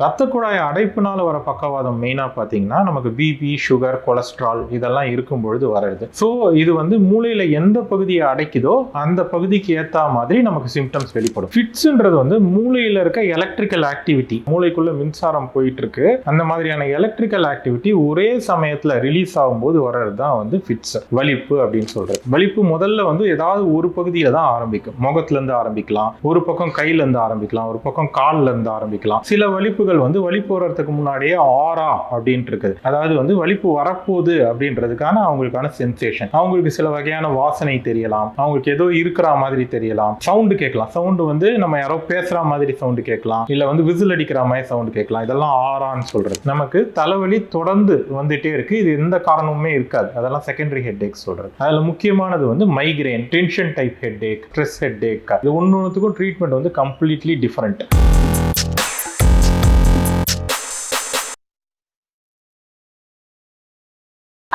ரத்த குழாய் அடைப்புனால வர பக்கவாதம் மெயினா பாத்தீங்கன்னா நமக்கு பிபி, சுகர், கொலஸ்ட்ரால் இதெல்லாம் இருக்கும் பொழுது வர்றது. ஸோ இது வந்து மூளையில எந்த பகுதியை அடைக்குதோ அந்த பகுதிக்கு ஏத்த மாதிரி நமக்கு சிம்டம்ஸ் வெளிப்படும். ஃபிட்ஸ்ன்றது வந்து மூளையில இருக்க எலக்ட்ரிக்கல் ஆக்டிவிட்டி, மூளைக்குள்ள மின்சாரம் போயிட்டு இருக்கு, அந்த மாதிரியான எலக்ட்ரிக்கல் ஆக்டிவிட்டி ஒரே சமயத்துல ரிலீஸ் ஆகும்போது வர்றது தான் வந்து ஃபிட்ஸ், வலிப்பு அப்படின்னு சொல்றது. வலிப்பு முதல்ல வந்து ஏதாவது ஒரு பகுதியில தான் ஆரம்பிக்கும். முகத்துல இருந்து ஆரம்பிக்கலாம், ஒரு பக்கம் கையில இருந்து ஆரம்பிக்கலாம், ஒரு பக்கம் கால்ல இருந்து ஆரம்பிக்கலாம். சில வலிப்பு வந்து வலிப்பு வர்றதுக்கு முன்னாடியே ஆரா அப்படின்ட்டு இருக்குது. அதாவது வந்து வலிப்பு வரப்போகுது அப்படின்றதுக்கான அவங்களுக்கான சென்சேஷன். அவங்களுக்கு சில வகையான வாசனை தெரியலாம், அவங்களுக்கு ஏதோ இருக்கிற மாதிரி தெரியலாம், சவுண்டு கேட்கலாம். சவுண்டு வந்து நம்ம யாரோ பேசுற மாதிரி சவுண்டு கேட்கலாம், இல்ல வந்து விசில் அடிக்கிற மாதிரி சவுண்டு கேட்கலாம். இதெல்லாம் ஆரான்னு சொல்றது. நமக்கு தலைவலி தொடர்ந்து வந்துட்டே இருக்கு, இது எந்த காரணமுமே இருக்காது, அதெல்லாம் செகண்டரி ஹெட்ஏக் சொல்றது. அதுல முக்கியமானது வந்து migraine, tension type headache, stress headache. இது ஒன்னொன்னுக்கும் ட்ரீட்மெண்ட் வந்து கம்ப்ளீட்லி டிஃபரெண்ட்.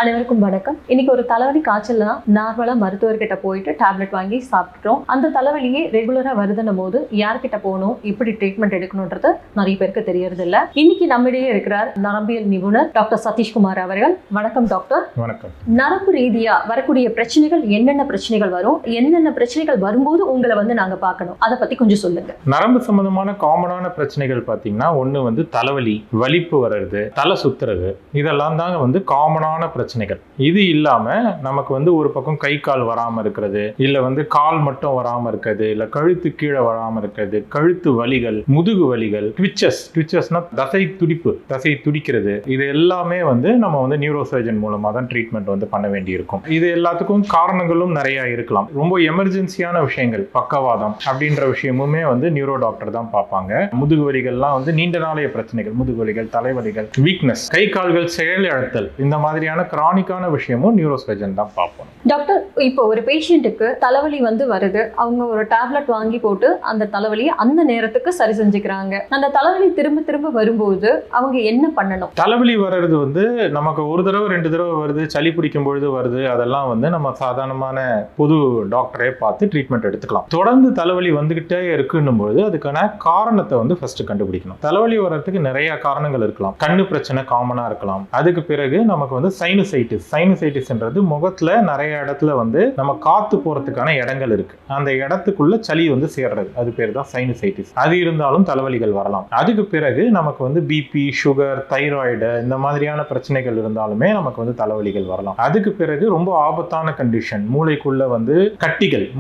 அனைவருக்கும் வணக்கம். இன்னைக்கு ஒரு தலைவலி காய்ச்சல்னா நார்மலா மருத்துவர்கிட்ட போயிட்டு டேப்லெட் வாங்கி சாப்பிட்டுட்டோம். அந்த தலைவலியே ரெகுலரா வருதுன்னும் போது யார்கிட்ட போகணும், எப்படி ட்ரீட்மெண்ட் எடுக்கணும்ன்றது நிறைய பேருக்கு தெரியறது இல்ல. இன்னைக்கு நம்மிடையே இருக்கிறார் நரம்பியல் நிபுணர் டாக்டர் சதீஷ்குமார் அவர்கள். வணக்கம் டாக்டர். வணக்கம். நரம்பு ரீதியா வரக்கூடிய பிரச்சனைகள், என்னென்ன பிரச்சனைகள் வரும், என்னென்ன பிரச்சனைகள் வரும்போது உங்களை வந்து நாங்க பார்க்கணும், அதை பத்தி கொஞ்சம் சொல்லுங்க. நரம்பு சம்பந்தமான காமனான பிரச்சனைகள் பாத்தீங்கன்னா ஒண்ணு வந்து தலைவலி, வலிப்பு வர்றது, தலை சுத்துறது, இதெல்லாம் தாங்க வந்து காமனான பிரச்சனைகள். இது இல்லாம நமக்கு வந்து ஒரு பக்கம் கை கால் வராம இருக்கிறது, இல்ல வந்து கால் மட்டும் வராம இருக்கிறது, இல்ல கழுத்து கீழே வராம இருக்கிறது, கழுத்து வலிகள், முதுகு வலிகள், ட்விச்சஸ்னா தசை துடிப்பு, தசை துடிக்கிறது, இது எல்லாமே வந்து நம்ம வந்து நியூரோ சர்ஜன் மூலமா தான் ட்ரீட்மெண்ட் வந்து பண்ண வேண்டி இருக்கும். இது எல்லாத்துக்கும் காரணங்களும் நிறைய இருக்கலாம். ரொம்ப எமர்ஜென்சியான விஷயங்கள், பக்கவாதம் அப்படின்ற விஷயமுமே வந்து நியூரோ டாக்டர் தான் பார்ப்பாங்க. முதுகு வலிகள்லாம் வந்து நீண்ட நாளைய பிரச்சனைகள், முதுகு வலிகள், தலைவலிகள், வீக்னஸ், கை கால்கள் செயலிழத்தல், இந்த மாதிரியான கிரானிக்கான விஷயமும் நியூரோ சர்ஜன் தான் பார்ப்போம். டாக்டர், இப்போ ஒரு பேஷண்ட்டுக்கு தலைவலி வந்து வருது, அவங்க ஒரு டேப்லெட் வாங்கி போட்டு அந்த தலைவலியை அந்த நேரத்துக்கு சரி செஞ்சுக்கிறாங்க. அந்த தலைவலி திரும்ப திரும்ப வரும்போது அவங்க என்ன பண்ணணும்? தலைவலி வர்றது வந்து நமக்கு ஒரு தடவை 2 தடவை வருது, சளி பிடிக்கும் பொழுது வருது, அதெல்லாம் வந்து நம்ம சாதாரணமான பொது டாக்டரே பார்த்து ட்ரீட்மெண்ட் எடுத்துக்கலாம். தொடர்ந்து தலைவலி வந்துகிட்டே இருக்குன்னும் பொழுது அதுக்கான காரணத்தை வந்து ஃபர்ஸ்ட் கண்டுபிடிக்கணும். தலைவலி வர்றதுக்கு நிறைய காரணங்கள் இருக்கலாம். கண்ணு பிரச்சனை காமனா இருக்கலாம். அதுக்கு பிறகு நமக்கு வந்து சைனசைட்டிஸ்ன்றது முகத்துல நிறைய இடத்துல வந்து நம்ம காத்து போறதுக்கான இடங்கள் இருக்கு, அந்த இடத்துக்குள்ள சளி வந்து சேர்றது, அது பேர் தான் சைனசைட்டிஸ். அது இருந்தாலும் தலைவலிகள் வரலாம். அதுக்கு பிறகு நமக்கு வந்து பிபி, சுகர், தைராய்டு, இந்த மாதிரியான பிரச்சனைகள் இருந்தாலுமே நமக்கு வந்து தலைவலிகள் வரலாம். அதுக்கு பிறகு ரொம்ப ஆபத்தான கண்டிஷன், மூளைக்குள்ள வந்து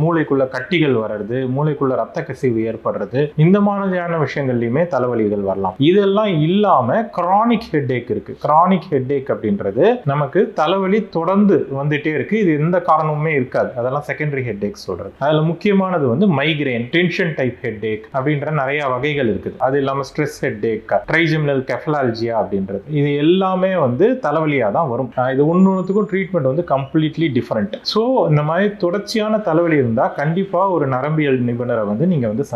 மூளைக்குள்ள கட்டிகள் வர்றது, மூளைக்குள்ள ரத்த கசிவு ஏற்படுறது, இந்த மாதிரியான விஷயங்கள்லயுமே தலைவலிகள் வரலாம். இதெல்லாம் இல்லாம கிரானிக் ஹெட்ஏக் இருக்கு. கிரானிக் ஹெட்ஏக் அப்படின்றது நமக்கு தலைவலி தொடர்ந்து வந்துட்டே இருக்கு, இது எந்த காரணமுமே இருக்காது, அதெல்லாம் செகண்டரி ஹெட்ஏக் சொல்றது. அதுல முக்கியமானது வந்து மைக்ரேன், டென்ஷன் டைப் ஹெட்ஏக் அப்படின்ற நிறைய வகைகள் இருக்குது. அது இல்லாம ஸ்ட்ரெஸ் ஹெட்ஏக், ட்ரைஜெமினல் கெஃபலால்ஜியா அப்படின்றது, இது எல்லாமே வந்து தலைவலியா தான் வரும். இது ஒன்னொன்னுக்கும் ட்ரீட்மெண்ட் வந்து கம்ப்ளீட்லி டிஃபரெண்ட். ஸோ இந்த மாதிரி தொடர்ச்சியான தலைவலி இருந்தா கண்டிப்பா ஒரு நரம்பியல் நிபுணரை வந்து நீங்க வந்து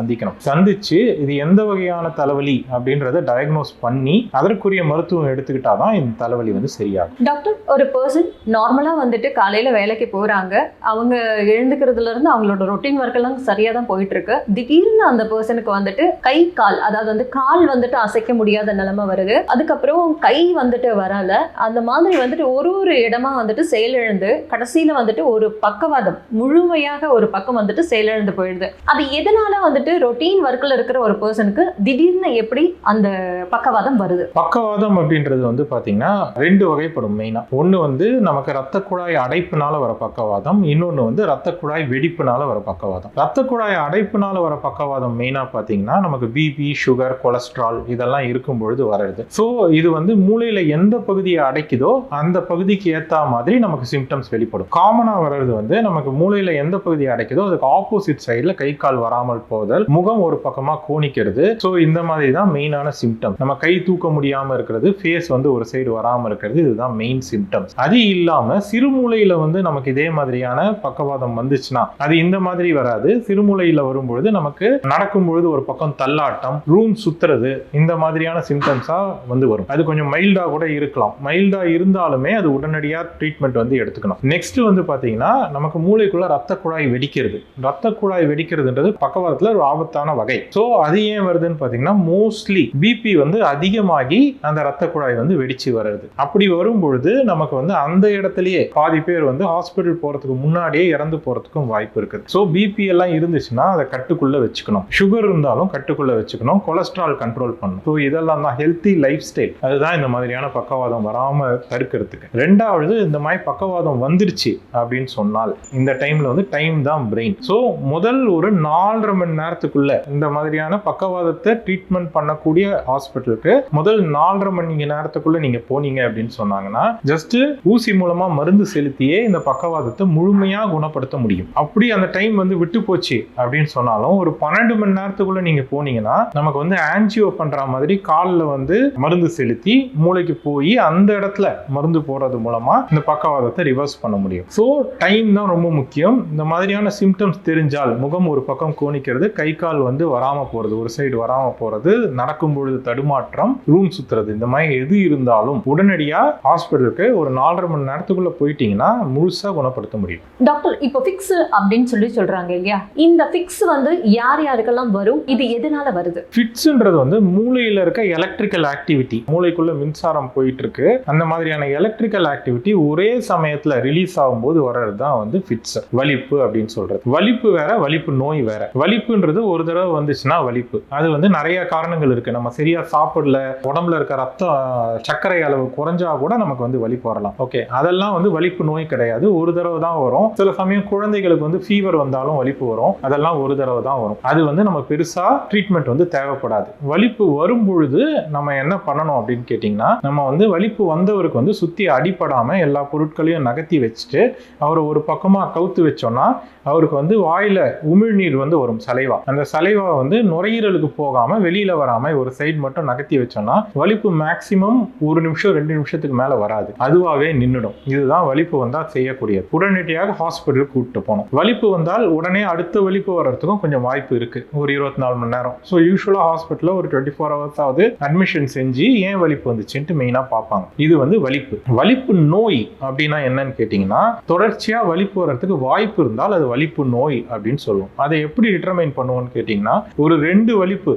சந்திச்சு இது எந்த வகையான தலைவலி அப்படின்றத டயக்னோஸ் பண்ணி அதற்குரிய மருத்துவம் எடுத்துக்கிட்டாதான் இந்த தலைவலி வந்து சரியாகும். டாக்டர், ஒரு பர்சன் நார்மலா வந்துட்டு காலையில வேலைக்கு போறாங்க, அவங்க எழுந்துக்கிறதுல இருந்து அவங்களோட ரொட்டீன் ஒர்க் எல்லாம் சரியா தான் போயிட்டு இருக்கு. திடீர்னு அந்த பர்சனுக்கு வந்துட்டு கை கால், அதாவது வந்து கால் வந்துட்டு அசைக்க முடியாத நிலைமை வருது, அதுக்கப்புறம் கை வந்துட்டு வரல, அந்த மாதிரி வந்துட்டு ஒரு இடமா வந்துட்டு செயலிழந்து கடைசியில வந்துட்டு ஒரு பக்கவாதம், முழுமையாக ஒரு பக்கம் வந்துட்டு செயலிழந்து போயிடுது. அது எதனால வந்துட்டு ரொட்டீன் ஒர்க்ல இருக்கிற ஒரு பர்சனுக்கு திடீர்னு எப்படி அந்த பக்கவாதம் வருது? பக்கவாதம் அப்படின்றது வந்து பாத்தீங்கன்னா 2 வகைப்படும். மெயினா ஒண்ணு வந்து நமக்கு ரத்த குழாய் அடைப்புனால வர பக்கவாதம், இன்னொன்னு வந்து ரத்த குழாய் வெடிப்புனால வர பக்கவாதம். ரத்த குழாய் அடைப்புனால வர பக்கவாதம் மெயினா பாத்தீங்கன்னா நமக்கு பிபி, சுகர், கொலஸ்ட்ரால் இதெல்லாம் இருக்கும் பொழுது வர்றது. ஸோ இது வந்து மூளையில எந்த பகுதியை அடைக்குதோ அந்த பகுதிக்கு ஏத்த மாதிரி நமக்கு சிம்டம்ஸ் வெளிப்படும். காமனா வர்றது வந்து நமக்கு மூளையில எந்த பகுதியை அடைக்குதோ அதுக்கு ஆப்போசிட் சைட்ல கை கால் வராமல் போதல், முகம் ஒரு பக்கமா கோணிக்கிறது. ஸோ இந்த மாதிரி தான் மெயினான சிம்டம். நம்ம கை தூக்க முடியாம இருக்கிறது, ஃபேஸ் வந்து ஒரு சைடு வராம இருக்கிறது, இதுதான் மெயின் சிம்டம். சிம்டம்ஸ். அது இல்லாம சிறுமூளையில வந்து நமக்கு இதே மாதிரியான பக்கவாதம் வந்துச்சுன்னா அது இந்த மாதிரி வராது. சிறுமூளையில வரும்பொழுது நமக்கு நடக்கும்பொழுது ஒரு பக்கம் தள்ளாட்டம், ரூம் சுத்துறது, இந்த மாதிரியான சிம்டம்ஸா வந்து வரும். அது கொஞ்சம் மைல்டா கூட இருக்கலாம். மைல்டா இருந்தாலுமே அது உடனடியா ட்ரீட்மெண்ட் வந்து எடுத்துக்கணும். நெக்ஸ்ட் வந்து பாத்தீங்கன்னா நமக்கு மூளைக்குள்ள ரத்த குழாய் வெடிக்கிறது. ரத்த குழாய் வெடிக்கிறதுன்றது பக்கவாதத்துல ஒரு ஆபத்தான வகை. சோ அது ஏன் வருதுன்னு பாத்தீங்கன்னா மோஸ்ட்லி பிபி வந்து அதிகமாகி அந்த ரத்த குழாய் வந்து வெடிச்சு வருது. அப்படி வரும்பொழுது நமக்கு வந்து அந்த இடத்துலயே பாதி பேர் வந்து ஹாஸ்பிட்டல் போறதுக்கு முன்னாடியே இறந்து போறதுக்கும் வாய்ப்பு இருக்குது. ஸோ பிபி எல்லாம் இருந்துச்சுன்னா அதை கட்டுக்குள்ள வச்சுக்கணும். சுகர் இருந்தாலும் கட்டுக்குள்ள வச்சுக்கணும். கொலஸ்ட்ரால் கண்ட்ரோல் பண்ணணும். ஸோ இதெல்லாம் தான் ஹெல்த்தி லைஃப் ஸ்டைல். அதுதான் இந்த மாதிரியான பக்கவாதம் வராம தடுக்கிறதுக்கு. ரெண்டாவது, இந்த மாதிரி பக்கவாதம் வந்துருச்சு அப்படின்னு சொன்னால் இந்த டைம்ல வந்து டைம் தான் பிரெயின். ஸோ முதல் ஒரு 4.5 மணி நேரத்துக்குள்ள இந்த மாதிரியான பக்கவாதத்தை ட்ரீட்மெண்ட் பண்ணக்கூடிய ஹாஸ்பிட்டலுக்கு முதல் 4.5 மணி நேரத்துக்குள்ள நீங்க போனீங்க அப்படின்னு சொன்னாங்கன்னா ஜஸ்ட் ஊசி மூலமா மருந்து செலுத்தியே இந்த பக்கவாதத்தை முழுமையா குணப்படுத்த முடியும். அப்படி அந்த டைம் வந்து விட்டு போச்சு அப்படின்னு சொன்னாலும் ஒரு 12 மணி நேரத்துக்குள்ள நீங்க போனீங்கன்னா நமக்கு வந்து ஆன்ஜியோ பண்ற மாதிரி காலில் வந்து மருந்து செலுத்தி மூளைக்கு போய் அந்த இடத்துல மருந்து போடுறது மூலமா இந்த பக்கவாதத்தை ரிவர்ஸ் பண்ண முடியும். ஸோ டைம் தான் ரொம்ப முக்கியம். இந்த மாதிரியான சிம்டம்ஸ் தெரிஞ்சால் முகம் ஒரு பக்கம் கோணிக்கிறது, கை கால் வந்து வராம போறது, ஒரு சைடு வராம போறது, நடக்கும் பொழுது தடுமாற்றம், ரூம் சுத்துறது, இந்த மாதிரி எது இருந்தாலும் உடனடியா ஹாஸ்பிட்டலுக்கு ஒரு 4.5 மணி நேரத்துக்குள்ள போயிட்டீங்கன்னா முழுசா குணப்படுத்த முடியும். டாக்டர், இப்போ ஃபிக்ஸ் அப்படின்னு சொல்றாங்க இல்லையா, இந்த ஃபிக்ஸ் வந்து யார் யாருக்கெல்லாம் வரும், இது எதனால வருது? ஃபிட்ஸ்ன்றது வந்து மூளையில இருக்க எலக்ட்ரிக்கல் ஆக்டிவிட்டி, மூளைக்குள்ள மின்சாரம் போயிட்டு இருக்கு, அந்த மாதிரியான எலக்ட்ரிக்கல் ஆக்டிவிட்டி ஒரே சமயத்துல ரிலீஸ் ஆகும்போது வர்றது தான் வந்து ஃபிட்ஸ். வலிப்பு அப்படின்னு சொல்றது. வலிப்பு வேற, வலிப்பு நோய் வேற. வலிப்புன்றது ஒரு தடவை வந்துச்சுன்னா வலிப்பு, அது வந்து நிறைய காரணங்கள் இருக்கு. நம்ம சரியா சாப்பிடல, உடம்புல இருக்க ரத்த சர்க்கரை அளவு குறைஞ்சா கூட நமக்கு வந்து வலிப்பு வரலாம். ஓகே, அதெல்லாம் வந்து வலிப்பு நோய் கிடையாது, ஒரு தடவை தான் வரும். சில சமயம் குழந்தைகளுக்கு வந்து ஃபீவர் வந்தாலும் வலிப்பு வரும், அதெல்லாம் ஒரு தடவை தான் வரும். அது வந்து நம்ம பெருசா ட்ரீட்மெண்ட் வந்து தேவைப்படாது. வலிப்பு வரும் பொழுது நம்ம என்ன பண்ணணும் அப்படின்னு கேட்டீங்கன்னா, நம்ம வந்து வலிப்பு வந்தவருக்கு வந்து சுத்தி அடிப்படாம எல்லா பொருட்களையும் நகர்த்தி வச்சுட்டு அவரை ஒரு பக்கமா கவுத்து வச்சோம்னா அவருக்கு வந்து வாயில உமிழ்நீர் வந்து வரும், சலைவா. அந்த சலைவா வந்து நுரையீரலுக்கு போகாம வெளியில வராம ஒரு சைடு மட்டும் நகர்த்தி வச்சோம்னா வலிப்பு மேக்சிமம் 1 நிமிஷம் 2 நிமிஷத்துக்கு மேல வராது, அதுவாகவே நின்றுடும். இதுதான் வலிப்பு வந்தா செய்யக்கூடியது. உடனடியாக ஹாஸ்பிட்டலுக்கு கூப்பிட்டு போகணும். வலிப்பு வந்தால் உடனே அடுத்த வலிப்பு வர்றதுக்கும் கொஞ்சம் வாய்ப்பு இருக்கு, ஒரு 24 மணி நேரம். ஸோ யூஸ்வலா ஹாஸ்பிட்டல்ல ஒரு 24 hours ஆகுது அட்மிஷன் செஞ்சு ஏன் வலிப்பு வந்துச்சுன்ட்டு மெயினா பார்ப்பாங்க. இது வந்து வலிப்பு. வலிப்பு நோய் அப்படின்னா என்னன்னு கேட்டீங்கன்னா, தொடர்ச்சியா வலிப்பு வர்றதுக்கு வாய்ப்பு இருந்தால் அது வலிப்பு நோய் அப்படின்னு சொல்லுவோம். அதை எப்படி டிட்டர்மைன் பண்ணுவோம்னு கேட்டீங்கன்னா, ஒரு 2 வலிப்பு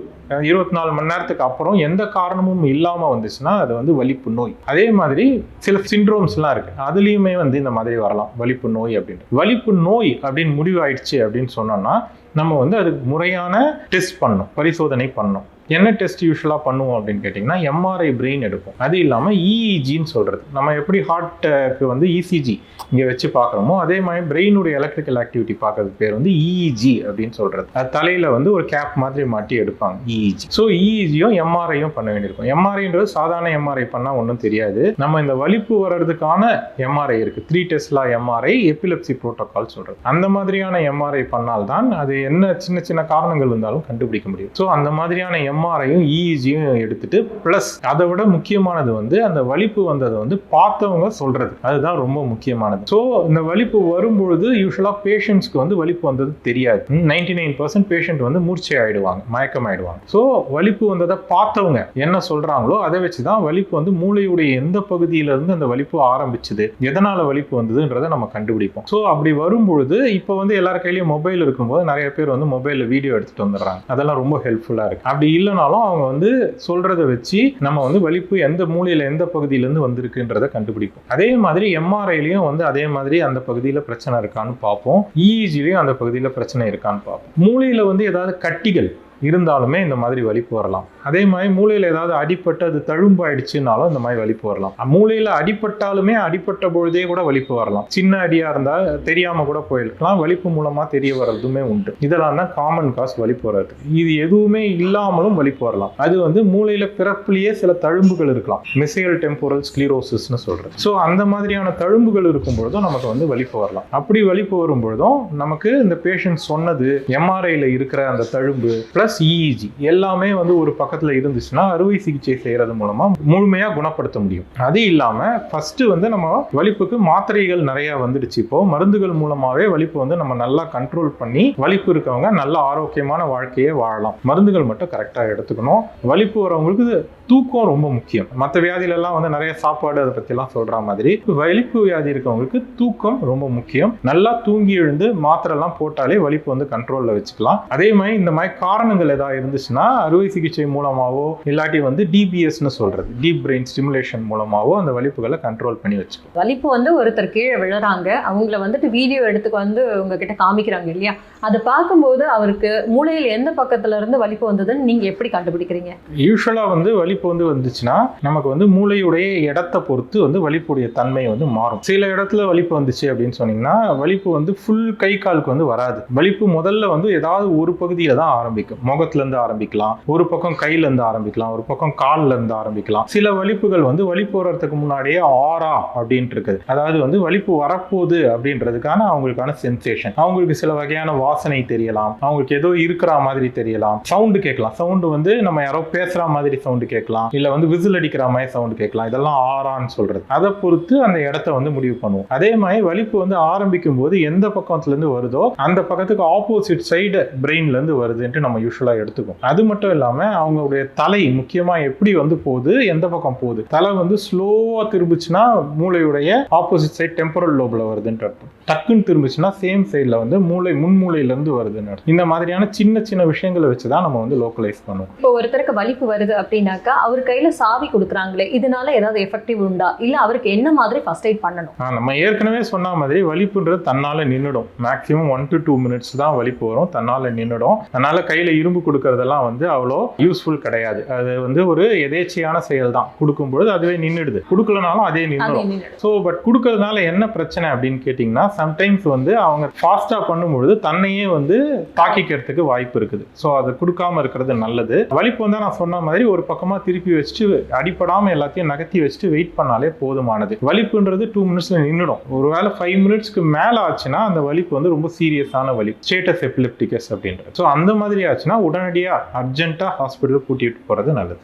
24 மணி நேரத்துக்கு அப்புறம் எந்த காரணமும் இல்லாம வந்துச்சுன்னா அது வந்து வலிப்பு நோய். அதே மாதிரி சில சிண்ட்ரோம்ஸ் எல்லாம் இருக்கு, அதுலயுமே வந்து இந்த மாதிரி வரலாம் வலிப்பு நோய் அப்படின்னு. வலிப்பு நோய் அப்படின்னு முடிவாயிடுச்சு அப்படின்னு சொன்னோம்னா நம்ம வந்து அதுக்கு முறையான டெஸ்ட் பண்ணணும், பரிசோதனை பண்ணணும். என்ன டெஸ்ட் யூஸ்வலாக பண்ணுவோம் அப்படின்னு கேட்டிங்கன்னா, எம்ஆர்ஐ பிரெயின் எடுப்போம். அது இல்லாமல் இஇஜின்னு சொல்கிறது, நம்ம எப்படி ஹார்ட்டுக்கு வந்து இசிஜி இங்கே வச்சு பார்க்குறோமோ அதே மாதிரி பிரெயினுடைய எலக்ட்ரிக்கல் ஆக்டிவிட்டி பார்க்கறது பேர் வந்து இஇஜி அப்படின்னு சொல்கிறது. அது தலையில் வந்து ஒரு கேப் மாதிரி மாட்டி எடுப்பாங்க, இஇஜி. ஸோ இஇஜியும் எம்ஆர்ஐயும் பண்ண வேண்டியிருக்கும். எம்ஆர்ஐன்றது சாதாரண எம்ஆர்ஐ பண்ணால் ஒன்றும் தெரியாது. நம்ம இந்த வலிப்பு வர்றதுக்கான எம்ஆர்ஐ இருக்குது, 3 டெஸ்லா எம்ஆர்ஐ, எபிலெப்சி புரோட்டோகால் சொல்கிறது. அந்த மாதிரியான எம்ஆர்ஐ பண்ணால்தான் அது என்ன சின்ன சின்ன காரணங்கள் இருந்தாலும் கண்டுபிடிக்க முடியும். ஸோ அந்த மாதிரியான எம்ஆர்ஐயும் இஇஜியும் எடுத்துட்டு பிளஸ் அதை விட முக்கியமானது வந்து அந்த வலிப்பு வந்ததை வந்து பார்த்தவங்க சொல்றது, அதுதான் ரொம்ப முக்கியமானது. ஸோ இந்த வலிப்பு வரும்பொழுது யூஸ்வலா பேஷண்ட்ஸ்க்கு வந்து வலிப்பு வந்தது தெரியாது. 99% பேஷண்ட் வந்து மூர்ச்சை ஆயிடுவாங்க, மயக்கம் ஆயிடுவாங்க. ஸோ வலிப்பு வந்ததை பார்த்தவங்க என்ன சொல்றாங்களோ அதை வச்சுதான் வலிப்பு வந்து மூளையுடைய எந்த பகுதியில இருந்து அந்த வலிப்பு ஆரம்பிச்சது, எதனால வலிப்பு வந்ததுன்றதை நம்ம கண்டுபிடிப்போம். ஸோ அப்படி வரும்பொழுது இப்போ வந்து எல்லார் கையிலயும் மொபைல் இருக்கும்போது நிறைய பேர் வந்து மொபைல்ல வீடியோ எடுத்துட்டு வந்துடுறாங்க, அதெல்லாம் ரொம்ப ஹெல்ப்ஃபுல்லா இருக்கு. அப்படி இல்லைனாலும் அவங்க வந்து சொல்றதை வச்சு நம்ம வந்து வலிப்பு எந்த மூலையில எந்த பகுதியிலேருந்து வந்திருக்குன்றதை கண்டுபிடிப்போம். அதே மாதிரி எம்ஆர்ஐலையும் வந்து அதே மாதிரி அந்த பகுதியில் பிரச்சனை இருக்கான்னு பார்ப்போம், இஇஜிலையும் அந்த பகுதியில் பிரச்சனை இருக்கான்னு பார்ப்போம். மூளையில வந்து ஏதாவது கட்டிகள் இருந்தாலுமே இந்த மாதிரி வலிப்பு வரலாம். அதே மாதிரி மூளையில ஏதாவது அடிப்பட்டு அது தழும்பு ஆயிடுச்சுனாலும் இந்த மாதிரி வலிப்பு வரலாம். மூளையில அடிப்பட்டாலுமே அடிப்பட்ட பொழுதே கூட வலிப்பு வரலாம். சின்ன அடியா இருந்தா தெரியாம கூட போயிருக்கலாம், வலிப்பு மூலமா தெரிய வர்றதுமே உண்டு. இதெல்லாம் தான் காமன் காஸ் வலிப்பு வர்றது. இது எதுவுமே இல்லாமலும் வலிப்பு வரலாம். அது வந்து மூளையில பிறப்புலயே சில தழும்புகள் இருக்கலாம், மெசியல் டெம்போரல் ஸ்க்ளீரோசிஸ்னு சொல்றது. ஸோ அந்த மாதிரியான தழும்புகள் இருக்கும் பொழுதும் நமக்கு வந்து வலிப்பு வரலாம். அப்படி வலிப்பு வரும் பொழுதும் நமக்கு இந்த பேஷண்ட் சொன்னது எம்ஆர்ஐல இருக்கிற அந்த தழும்பு பிளஸ் ப்ளஸ் இஇஜி எல்லாமே வந்து ஒரு பக்கத்தில் இருந்துச்சுன்னா அறுவை சிகிச்சை செய்கிறது மூலமாக முழுமையாக குணப்படுத்த முடியும். அது இல்லாமல் ஃபஸ்ட்டு வந்து நம்ம வலிப்புக்கு மாத்திரைகள் நிறையா வந்துடுச்சு. இப்போ மருந்துகள் மூலமாகவே வலிப்பு வந்து நம்ம நல்லா கண்ட்ரோல் பண்ணி வலிப்பு இருக்கவங்க நல்ல ஆரோக்கியமான வாழ்க்கையை வாழலாம். மருந்துகள் மட்டும் கரெக்டாக எடுத்துக்கணும். வலிப்பு வரவங்களுக்கு தூக்கம் ரொம்ப முக்கியம். மற்ற வியாதியிலலாம் வந்து நிறைய சாப்பாடு அதை பற்றிலாம் சொல்கிற மாதிரி வலிப்பு வியாதி இருக்கவங்களுக்கு தூக்கம் ரொம்ப முக்கியம். நல்லா தூங்கி எழுந்து மாத்திரைலாம் போட்டாலே வலிப்பு வந்து கண்ட்ரோலில் வச்சுக்கலாம். அதே மாதிரி இந்த மாதிரி காரணங்கள் ஏதாவது இருந்துச்சுன்னா அறுவை சிகிச்சை மூலமாகவோ இல்லாட்டி வந்து டிபிஎஸ்ன்னு சொல்கிறது டீப் பிரெயின் ஸ்டிமுலேஷன் மூலமாகவோ அந்த வலிப்புகளை கண்ட்ரோல் பண்ணி வச்சுக்கலாம். வலிப்பு வந்து ஒருத்தர் கீழே விழுறாங்க, அவங்கள வந்துட்டு வீடியோ எடுத்துக்கு வந்து உங்ககிட்ட காமிக்கிறாங்க இல்லையா, அதை பார்க்கும்போது அவருக்கு மூளையில் எந்த பக்கத்துல இருந்து வலிப்பு வந்ததுன்னு நீங்க எப்படி கண்டுபிடிக்கிறீங்க? யூஸ்வலாக வந்து வலிப்பு வந்து வந்துச்சுன்னா நமக்கு வந்து மூளையுடைய இடத்தை பொறுத்து வந்து வலிப்புடைய தன்மை வந்து மாறும். சில இடத்துல வலிப்பு வந்துச்சு அப்படின்னு சொன்னீங்கன்னா வலிப்பு வந்து ஃபுல் கை காலுக்கு வந்து வராது. வலிப்பு முதல்ல வந்து ஏதாவது ஒரு பகுதியில தான் ஆரம்பிக்கும். முகத்துல இருந்து ஆரம்பிக்கலாம், ஒரு பக்கம் கையில இருந்து ஆரம்பிக்கலாம், ஒரு பக்கம் கால்ல இருந்து ஆரம்பிக்கலாம். சில வலிப்புகள் வந்து வலிப்பு வர்றதுக்கு முன்னாடியே ஆரா அப்படின்ட்டு இருக்குது. அதாவது வந்து வலிப்பு வரப்போகுது அப்படின்றதுக்கான அவங்களுக்கான சென்சேஷன். அவங்களுக்கு சில வகையான வாசனை தெரியலாம், அவங்களுக்கு ஏதோ இருக்கிற மாதிரி தெரியலாம், சவுண்டு கேட்கலாம். சவுண்டு வந்து நம்ம யாரோ பேசுற மாதிரி சவுண்டு கேட்கலாம், இல்ல வந்து விசில் அடிக்கிற மாதிரி சவுண்டு கேட்கலாம். இதெல்லாம் ஆரான்னு சொல்றது. அதை பொறுத்து அந்த இடத்த வந்து முடிவு பண்ணுவோம். அதே மாதிரி வலிப்பு வந்து ஆரம்பிக்கும் போது எந்த பக்கத்துல இருந்து வருதோ அந்த பக்கத்துக்கு ஆப்போசிட் சைடு பிரெயின்ல இருந்து வருதுன்ட்டு நம்ம யூஸ்வலா எடுத்துக்கோம். அது மட்டும் இல்லாம அவங்களுடைய தலை முக்கியமா எப்படி வந்து போகுது, எந்த பக்கம் போகுது. தலை வந்து ஸ்லோவா திரும்பிச்சுன்னா மூளையுடைய ஆப்போசிட் சைடு டெம்பரல் லோப்ல வருதுன்ட்டு அர்த்தம். டக்குன்னு திரும்பிச்சுன்னா சேம் சைட்ல வந்து மூளை முன்மூளையில இருந்து வருதுன்னு அர்த்தம். இந்த மாதிரியான சின்ன சின்ன விஷயங்களை வச்சுதான் நம்ம வந்து லோக்கலைஸ் பண்ணுவோம். இப்போ ஒருத்தருக்கு வலிப்பு வருது அப்படின்னாக்கா அவர் கையில சாவி கொடுக்குறாங்களே, இதனால ஏதாவது எஃபெக்டிவ் உண்டா, இல்ல அவருக்கு என்ன மாதிரி ஃபர்ஸ்ட் எய்ட் பண்ணணும்? நம்ம ஏற்கனவே சொன்ன மாதிரி வலிப்புன்றது தன்னால நின்றுடும். மேக்ஸிமம் 1 to 2 minutes தான் வலிப்பு வரும், தன்னால நின்றுடும். அதனால கையில இரும்பு கொடுக்கறதெல்லாம் வந்து அவ்வளோ யூஸ்ஃபுல் கிடையாது. அது வந்து ஒரு எதேச்சையான செயல் தான். கொடுக்கும்பொழுது அதுவே நின்றுடுது, கொடுக்கலனாலும் அதே நின்றுடும். ஸோ பட் கொடுக்கறதுனால என்ன பிரச்சனை அப்படின்னு கேட்டிங்கன்னா சம்டைம்ஸ் வந்து அவங்க ஃபாஸ்டா பண்ணும்பொழுது தன்னையே வந்து தாக்கிக்கிறதுக்கு வாய்ப்பு இருக்குது. ஸோ அதை கொடுக்காம இருக்கிறது நல்லது. வலிப்பு வந்து நான் சொன்ன மாதிரி ஒரு பக்கமா திருப்பி வச்சுட்டு அடிப்படாம எல்லாத்தையும் நகர்த்தி வச்சுட்டு வெயிட் பண்ணாலே போதுமானது. வலிப்புன்றது 2 minutesல நின்றுடும். ஒருவேளை 5 minutesக்கு மேல ஆச்சுன்னா அந்த வலிப்பு வந்து ரொம்ப சீரியஸான வலிப்பு, ஸ்டேட்டஸ் எபிலெப்டிகஸ் அப்படின்றது. ஸோ அந்த மாதிரி ஆச்சுன்னா உடனடியாக அர்ஜென்ட்டாக ஹாஸ்பிட்டல் கூட்டிகிட்டு போகிறது நல்லது.